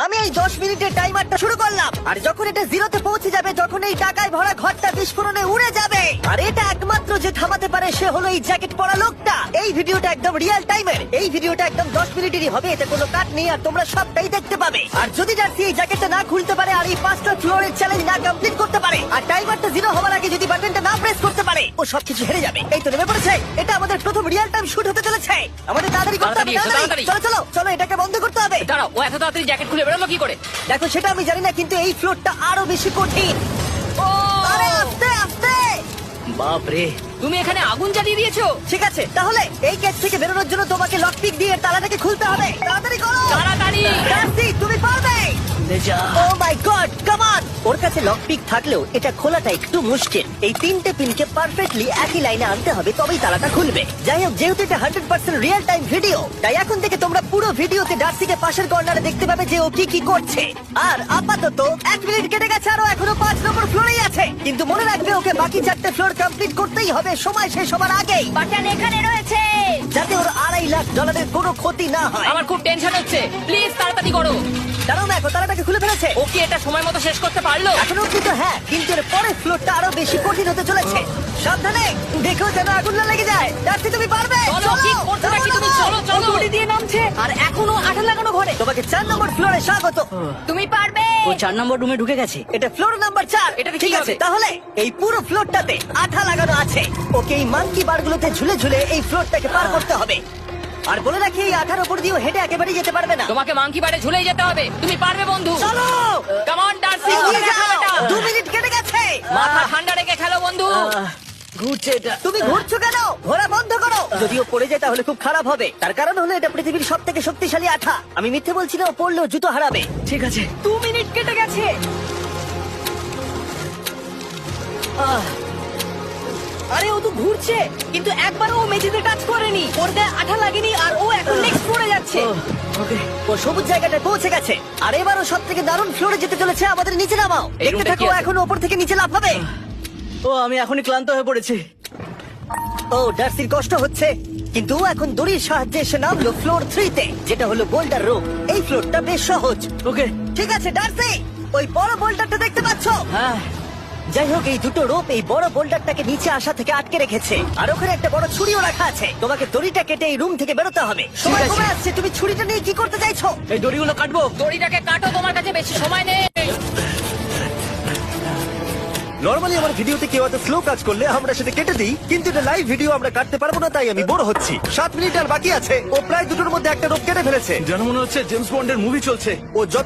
আমি এই 10 মিনিটের টাইমারটা শুরু করলাম, আর যখন এটা জিরোতে পৌঁছে যাবে তখন এই টাকায় ভরা ঘরটা বিস্ফোরণে উড়ে যাবে। আর এটা একমাত্র যে থামাতে পারে সে হলো এই জ্যাকেট পরা লোকটা। এই ভিডিওটা একদম রিয়েল টাইমের, এই ভিডিওটা একদম 10 মিনিটেরই হবে, এতে কোনো কাট নেই আর তোমরা সবটাই দেখতে পাবে। আর যদি জার্সি এই জ্যাকেটটা না খুলতে পারে আর এই 5টা ফ্লোরের চ্যালেঞ্জ না কমপ্লিট করতে পারে আর টাইমারটা জিরো হওয়ার আগে যদি বাটনটা না প্রেস করতে পারে, ও সবকিছু হেরে যাবে। এই তো নেমে পড়েছে, এটা আমাদের প্রথম রিয়েল টাইম শুট হতে চলেছে। আমাদের তাড়াতাড়ি করতে হবে, তাড়াতাড়ি। চলো চলো চলো, এটাকে বন্ধ করতে হবে। দাঁড়াও, ও এত তাড়াতাড়ি জ্যাকেট খুলে বেরোলো কি করে? দেখো সেটা আমি জানি না, কিন্তু এই ফ্লোরটা আরো বেশি কঠিন। ও আরে আস্তে আস্তে। বাপরে, তুমি এখানে আগুন জ্বালিয়ে দিয়েছো। ঠিক আছে, তাহলে এই গেট থেকে বেরোনোর জন্য তোমাকে লকপিক দিয়ে তালাটাকে খুলতে হবে। তাড়াতাড়ি করো। তাড়াতাড়ি। জার্সি, তুমি পারবে। ও মাই গড, কাম অন। ওর কাছে লকপিক থাকলেও এটা খোলাটা একটু মুশকিল। এই 3টে পিনকে পারফেক্টলি একই লাইনে আনতে হবে, তবেই তালাটা খুলবে। যাই হোক, যেহেতু এটা 100% রিয়েল টাইম ভিডিও, তাই এখন থেকে তোমরা পুরো ভিডিওতে ডার্সিকে পাশের কর্নারে দেখতে পাবে যে ও কি কি করছে। আর আপাতত 1 মিনিট কেটে গেছে, আরো এখনো 5 নম্বর ফ্লোরেই আছে। কিন্তু মনে রাখবে, ওকে বাকি 4টে ফ্লোর কমপ্লিট করতেই হবে সময় শেষ হবার আগেই, বাটন এখানে রয়েছে। যাতে ওর $2.5 লাখ কোনো ক্ষতি না হয়। আমার খুব টেনশন হচ্ছে, প্লিজ তাড়াতাড়ি করো। দাঁড়াও, দেখো তালাটাকে খুলে ফেলেছে। ও কি এটা সময় মতো শেষ করতে পারলো? এখনো অব্দি তো হ্যাঁ, কিন্তু এর পরের ফ্লোরটা আরো বেশি কঠিন হতে চলেছে। সাবধানে, দেখো যেন আগুন না লেগে যায়। ডার্সি, তুমি পারবে। চলো, কি করছো নাকি তুমি? চলো চলো। দড়ি দিয়ে নামছে আর এখনো আঠা লাগানো ঘরে। তোমাকে 4 নম্বর ফ্লোরে স্বাগত। তুমি পারবে। ও 4 নম্বর রুমে ঢুকে গেছে। এটা ফ্লোর নাম্বার 4। এটাতে কি ঠিক আছে, হবে? তাহলে এই পুরো ফ্লোরটাতে আঠা লাগানো আছে। ওকে এই মাঙ্কি বারগুলোতে ঝুলে ঝুলে এই ফ্লোরটাকে পার করতে হবে। আর বলে রাখি, এই আঠার উপর দিয়েও হেঁটে একেবারেই যেতে পারবে না। তোমাকে মাংকি বারে ঝুলেই যেতে হবে। তুমি পারবে বন্ধু। চলো, কাম অন ডার্সি, এগিয়ে খেলো যাও। এটা। 2 মিনিট কেটে গেছে। মাথা ঠান্ডা রেখে খেলো বন্ধু। ঘুরছে এটা। তুমি ঘুরছো কেন? ঘোরা বন্ধ করো। যদিও পড়ে যায় তাহলে খুব খারাপ হবে। তার কারণ হলো এটা পৃথিবীর সব থেকে শক্তিশালী আঠা। আমি মিথ্যে বলছি না, ও পড়লেও জুতো হারাবে। ঠিক আছে। 2 মিনিট কেটে গেছে। আরে ও তো ঘুরছে, কিন্তু একবারও ও মেঝেতে টাচ করেনি। ওর গায়ে আঠা লাগেনি আর ও এখন নেক্সট ফ্লোরে যাচ্ছে। ওকে। ও সবুজ জায়গাটায় পৌঁছে গেছে। আর এবারও সব থেকে দারুণ ফ্লোরে যেতে চলেছে। আমাদের নিচে নামাও। এই দেখতে রুমটা থাকো, কি আছে? এখন ওপর থেকে নিচে লাফাবে। ও আমি এখনই ক্লান্ত হয়ে পড়েছি। ও ডার্সির কষ্ট হচ্ছে, কিন্তু ও এখন দড়ির সাহায্যে এসে নামলো ফ্লোর 3 তে, যেটা হলো বোল্ডার রুম। এই ফ্লোরটা বেশ সহজ। ওকে। ঠিক আছে ডার্সি, ওই বড় বোল্ডারটা দেখতে পাচ্ছ? হ্যাঁ। যাই হোক, এই দুটো রোপ এই বড় বোল্ডারটাকে নিচে আসা থেকে আটকে রেখেছে। আর ওখানে একটা বড় ছুরিও রাখা আছে। তোমাকে দড়িটা কেটে এই রুম থেকে বেরোতে হবে। সময় আছে। কমে আসছে, তুমি ছুরিটা নিয়ে কি করতে চাইছো? এই দড়িগুলো কাটবো। দড়িটাকে কাটো, তোমার কাছে বেশি সময় নেই। নরমালি আমার ভিডিওতে কেউ এত স্লো কাজ করলে আমরা সেটা কেটে দিই, কিন্তু এটা লাইভ ভিডিও আমরা কাটতে পারবো না, তাই আমি বোর হচ্ছি। 7 মিনিট আর বাকি আছে। ও প্রায় দুটোর মধ্যে একটা রোপ কেটে ফেলেছে। যেন মনে হচ্ছে জেমস বন্ডের মুভি চলছে। ও যত